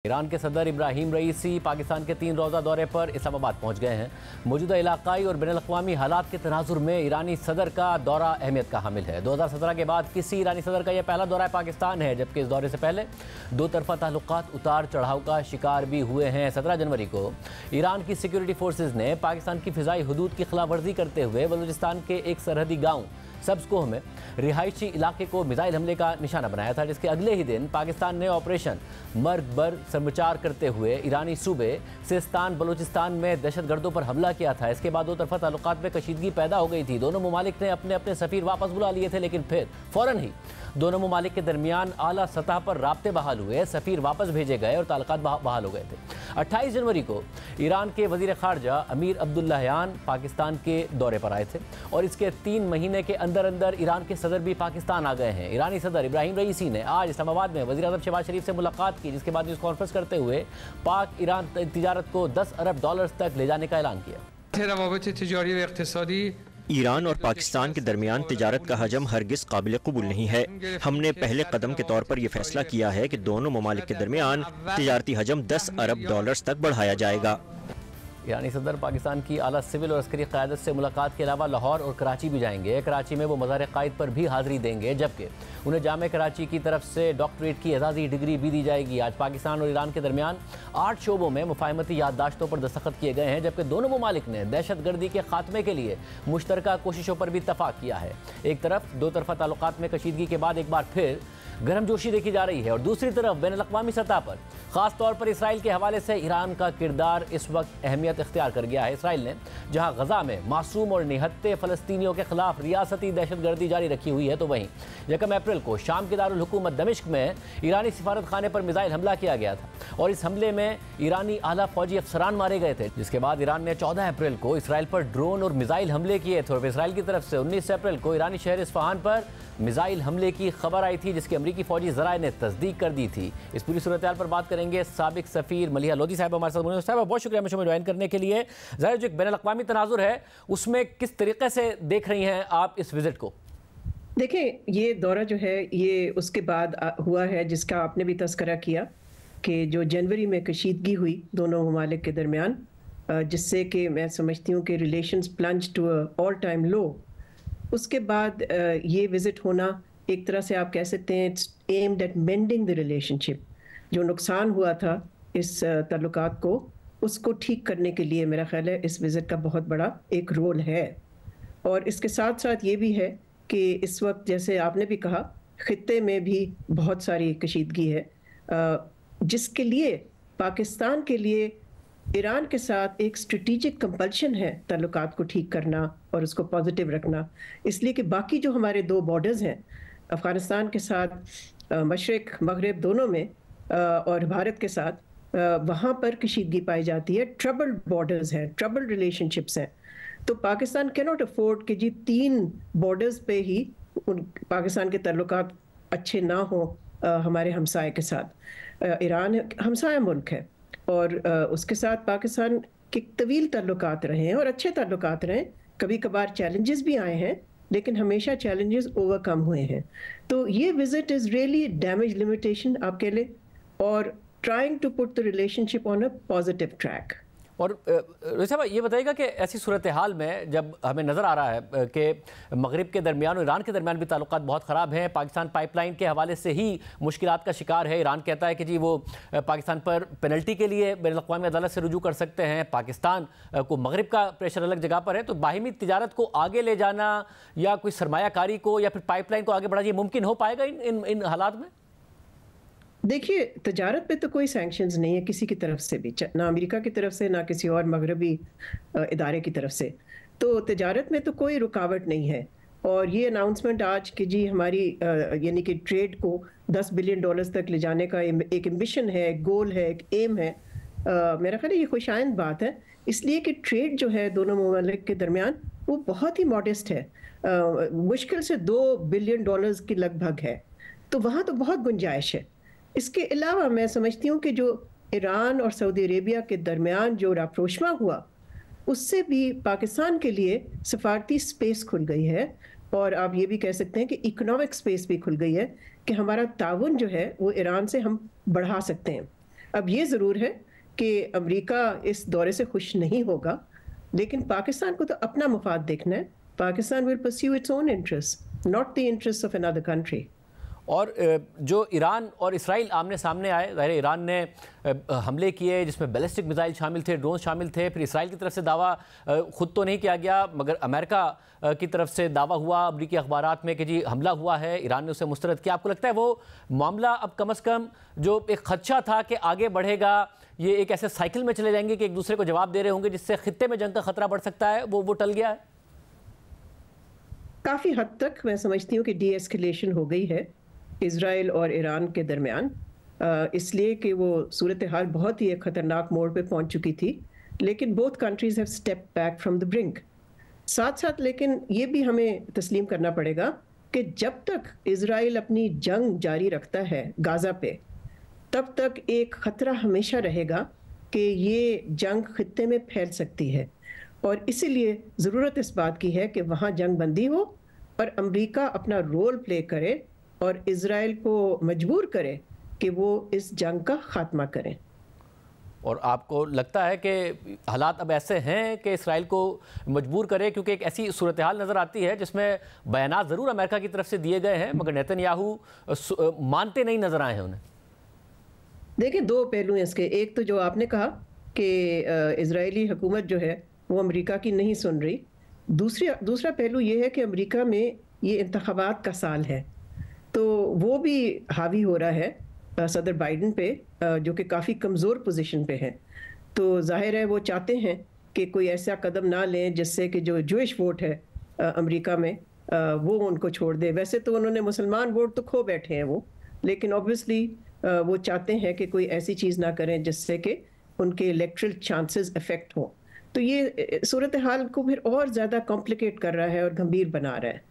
Iran के सदर इब्राहिम रईसी पाकिस्तान के 3 रोज़ा दौरे पर इस्लामाबाद पहुंच गए हैं। मौजूदा इलाकाई और बैनुल-अक़वामी हालात के तनाजुर में ईरानी सदर का दौरा अहमियत का हामिल है। 2017 के बाद किसी ईरानी सदर का यह पहला दौरा पाकिस्तान है, जबकि इस दौरे से पहले दो तरफा ताल्लुकात उतार चढ़ाव का शिकार भी हुए हैं। 17 जनवरी को ईरान की सिक्योरिटी फोर्सेज ने पाकिस्तान की फ़िज़ाई हुदूद की खिलाफ वर्जी करते हुए बलूचिस्तान के एक सरहदी गाँव सब्ज़कोह में रिहायशी इलाके को मिसाइल हमले का निशाना बनाया था, जिसके अगले ही दिन पाकिस्तान ने ऑपरेशन मर्ग बर समचार करते हुए ईरानी सूबे सिस्तान बलूचिस्तान में दहशतगर्दों पर हमला किया था। इसके बाद दो तरफा ताल्लुकात में कशीदगी पैदा हो गई थी। दोनों ममालिक ने अपने अपने सफ़ीर वापस बुला लिए थे, लेकिन फिर फ़ौरन ही दोनों ममालिक के दरमियान आला सतह पर राब्ते बहाल हुए, सफ़ीर वापस भेजे गए और ताल्लुकात बहाल हो गए थे। 28 जनवरी को ईरान के वज़ीर ख़ारजा अमीर अब्दुल्लाहियान पाकिस्तान के दौरे पर आए थे और इसके 3 महीने के अंदर अंदर ईरान के सदर भी पाकिस्तान आ गए हैं। ईरानी सदर इब्राहिम रईसी ने आज इस्लामाबाद में वज़ीर आज़म शहबाज शरीफ से मुलाकात की, जिसके बाद न्यूज़ कॉन्फ्रेंस करते हुए पाक ईरान तिजारत को $10 अरब तक ले जाने का ऐलान किया। ईरान और पाकिस्तान के दरमियान तिजारत का हजम हरगिज़ काबिल कबूल नहीं है। हमने पहले कदम के तौर पर यह फैसला किया है कि दोनों ममालिक के दरमियान तिजारती हजम $10 अरब तक बढ़ाया जाएगा। ईरानी सदर पाकिस्तान की आला सिविल और अस्करी क़यादत से मुलाकात के अलावा लाहौर और कराची भी जाएंगे। कराची में वो मज़ार क़ाइद पर भी हाज़िरी देंगे, जबकि उन्हें जामे कराची की तरफ से डॉक्टरेट की एजाज़ी डिग्री भी दी जाएगी। आज पाकिस्तान और ईरान के दरमियान 8 शोबों में मुफ़ाहमती याददाश्तों पर दस्तखत किए गए हैं, जबकि दोनों ममालिक ने दहशतगर्दी के खात्मे के लिए मुश्तरका कोशिशों पर भी इत्तफ़ाक़ किया है। एक तरफ दो तरफा ताल्लुकात में कशीदगी के बाद एक बार फिर गर्मजोशी देखी जा रही है और दूसरी तरफ बैनुल-अक़वामी सतह पर ख़ास तौर पर इसराइल के हवाले से ईरान का किरदार इस वक्त अहमियत इख्तियार कर गया है। इसराइल ने जहां गज़ा में मासूम और निहत्ते फ़लस्तीनियों के खिलाफ रियासती दहशतगर्दी जारी रखी हुई है, तो वहीं 1 अप्रैल को शाम के दारुल हुकूमत दमिश्क में ईरानी सिफारत खाने पर मिसाइल हमला किया गया था और इस हमले में ईरानी आला फौजी अफसरान मारे गए थे, जिसके बाद ईरान ने 14 अप्रैल को इसराइल पर ड्रोन और मिसाइल हमले किए थे और इसराइल की तरफ से 19 अप्रैल को ईरानी शहर इस्फहान पर मिसाइल हमले की खबर आई थी, जिसकी अमरीकी फौजी ज़राए ने तस्दीक कर दी थी। इस पूरी सूरत हाल पर बात करेंगे साबिक सफ़ीर मलिहा लोधी साहब हमारे साथ। साहब बहुत शुक्रिया मुझे ज्वाइन करने के लिए। ज़ाहिर जो एक बैनुल-अक़वामी तनाज़ुर है उसमें किस तरीके से देख रही हैं आप इस विज़िट को? देखिए, ये दौरा जो है ये उसके बाद हुआ है जिसका आपने भी तज़किरा किया कि जो जनवरी में कशीदगी हुई दोनों ममालिक के दरमियान, जिससे कि मैं समझती हूँ कि relations plunge to all time low. उसके बाद ये विज़िट होना एक तरह से आप कह सकते हैं it's aimed at mending the relationship. जो नुकसान हुआ था इस ताल्लुकात को, उसको ठीक करने के लिए मेरा ख्याल है इस विज़िट का बहुत बड़ा एक रोल है। और इसके साथ साथ ये भी है कि इस वक्त जैसे आपने भी कहा ख़ित्ते में भी बहुत सारी कशीदगी है, जिसके लिए पाकिस्तान के लिए ईरान के साथ एक स्ट्रेटेजिक कंपल्शन है ताल्लुकात को ठीक करना और उसको पॉजिटिव रखना। इसलिए कि बाकी जो हमारे 2 बॉर्डर्स हैं अफ़गानिस्तान के साथ मशरिक़ मगरिब दोनों में और भारत के साथ, वहाँ पर कशीदगी पाई जाती है। ट्रबल्ड बॉर्डर्स हैं, ट्रबल्ड रिलेशनशिप्स हैं। तो पाकिस्तान कैन नॉट अफोर्ड कि जी 3 बॉर्डर्स पे ही पाकिस्तान के ताल्लुकात अच्छे ना हो हमारे हमसाए के साथ। ईरान हमसाया मुल्क है और उसके साथ पाकिस्तान के तवील ताल्लुकात रहे हैं और अच्छे ताल्लुकात रहे हैं। कभी कभार चैलेंजेस भी आए हैं, लेकिन हमेशा चैलेंजेस ओवरकम हुए हैं। तो ये visit is really damage limitation आप कह लें और trying to put the relationship on a positive track. और रोहित साहब ये बताइएगा कि ऐसी सूरत हाल में जब हमें नज़र आ रहा है कि मगरिब के दरमियान और ईरान के दरमियान भी ताल्लुकात बहुत ख़राब हैं, पाकिस्तान पाइपलाइन के हवाले से ही मुश्किलात का शिकार है। ईरान कहता है कि जी वो पाकिस्तान पर पेनल्टी के लिए बैनुल-अक़वामी अदालत से रुजू कर सकते हैं। पाकिस्तान को मगरिब का प्रेशर अलग जगह पर है, तो बाहिमी तिजारत को आगे ले जाना या कोई सरमायाकारी को या फिर पाइपलाइन को आगे बढ़ाना ये मुमकिन हो पाएगा इन हालात में? देखिए, तजारत पे तो कोई सैंक्शंस नहीं है किसी की तरफ से भी, ना अमेरिका की तरफ से ना किसी और मगरबी इदारे की तरफ से। तो तजारत में तो कोई रुकावट नहीं है। और ये अनाउंसमेंट आज कि जी हमारी यानी कि ट्रेड को $10 बिलियन तक ले जाने का एक एम्बिशन है, एक गोल है, एक एम है, मेरा ख्याल है ये खुशाइंद बात है। इसलिए कि ट्रेड जो है दोनों ममालिक के दरमियान वो बहुत ही मॉडेस्ट है, मुश्किल से $2 बिलियन के लगभग है। तो वहाँ तो बहुत गुंजाइश है। इसके अलावा मैं समझती हूँ कि जो ईरान और सऊदी अरेबिया के दरमियान जो राप्रोशमा हुआ, उससे भी पाकिस्तान के लिए सफारती स्पेस खुल गई है और आप ये भी कह सकते हैं कि इकोनॉमिक स्पेस भी खुल गई है कि हमारा ताउन जो है वो ईरान से हम बढ़ा सकते हैं। اب یہ ضرور ہے کہ امریکہ اس دورے سے خوش نہیں ہوگا، لیکن پاکستان کو تو اپنا مفاد دیکھنا ہے. Pakistan will pursue its own interests, not the interests of another country. اور جو ایران اور اسرائیل آمنے سامنے آئے، ظاہر ایران نے حملے کیے جس میں بیلسٹک میزائل شامل تھے، ڈرون شامل تھے، پھر اسرائیل کی طرف سے دعویٰ خود تو نہیں کیا گیا مگر امریکہ کی طرف سے دعویٰ ہوا امریکی اخبارات میں کہ جی حملہ ہوا ہے، ایران نے اسے مسترد کیا. آپ کو لگتا ہے وہ معاملہ اب کم از کم جو ایک خدشہ تھا کہ آگے بڑھے گا، یہ ایک ایسے سائیکل میں چلے جائیں گے کہ ایک دوسرے کو جواب دے رہے ہوں گے جس سے خطے میں جنگ کا خطرہ بڑھ سکتا ہے، وہ ٹل گیا ہے؟ کافی حد تک میں سمجھتی ہوں کہ ڈی ایسکیلیشن ہو گئی ہے اسرائیل اور ایران کے درمیان، اس لیے کہ وہ صورتحال بہت ہی ایک خطرناک موڑ پہ پہنچ چکی تھی، لیکن both countries have step back from the brink. ساتھ ساتھ لیکن یہ بھی ہمیں تسلیم کرنا پڑے گا کہ جب تک اسرائیل اپنی جنگ جاری رکھتا ہے غازہ پہ، تب تک ایک خطرہ ہمیشہ رہے گا کہ یہ جنگ خطے میں پھیل سکتی ہے، اور اسی لیے ضرورت اس بات کی ہے کہ وہاں جنگ بندی ہو اور امریکہ اپنا رول پلے کرے اور اسرائیل کو مجبور کرے کہ وہ اس جنگ کا خاتمہ کریں. اور آپ کو لگتا ہے کہ حالات اب ایسے ہیں کہ اسرائیل کو مجبور کرے؟ کیونکہ ایک ایسی صورتحال نظر آتی ہے جس میں بیانات ضرور امریکہ کی طرف سے دیے گئے ہیں مگر نیتن یاہو مانتے نہیں نظر آئے ہیں انہیں. دیکھیں دو پہلو ہیں اس کے. ایک تو جو آپ نے کہا کہ اسرائیلی حکومت جو ہے وہ امریکہ کی نہیں سن رہی. دوسرا پہلو یہ ہے کہ امریکہ میں یہ انتخابات کا سال ہے، تو وہ بھی حاوی ہو رہا ہے صدر بائیڈن پہ، جو کہ کافی کمزور پوزیشن پہ ہے. تو ظاہر ہے وہ چاہتے ہیں کہ کوئی ایسا قدم نہ لیں جس سے کہ جو جوئش ووٹ ہے امریکہ میں وہ ان کو چھوڑ دے. ویسے تو انہوں نے مسلمان ووٹ تو کھو بیٹھے ہیں وہ، لیکن اوبویسلی وہ چاہتے ہیں کہ کوئی ایسی چیز نہ کریں جس سے کہ ان کے الیکٹرل چانسز افیکٹ ہوں. تو یہ صورتحال کو پھر اور زیادہ کمپلیکیٹ کر رہا ہے اور گمبھیر بنا رہا ہے.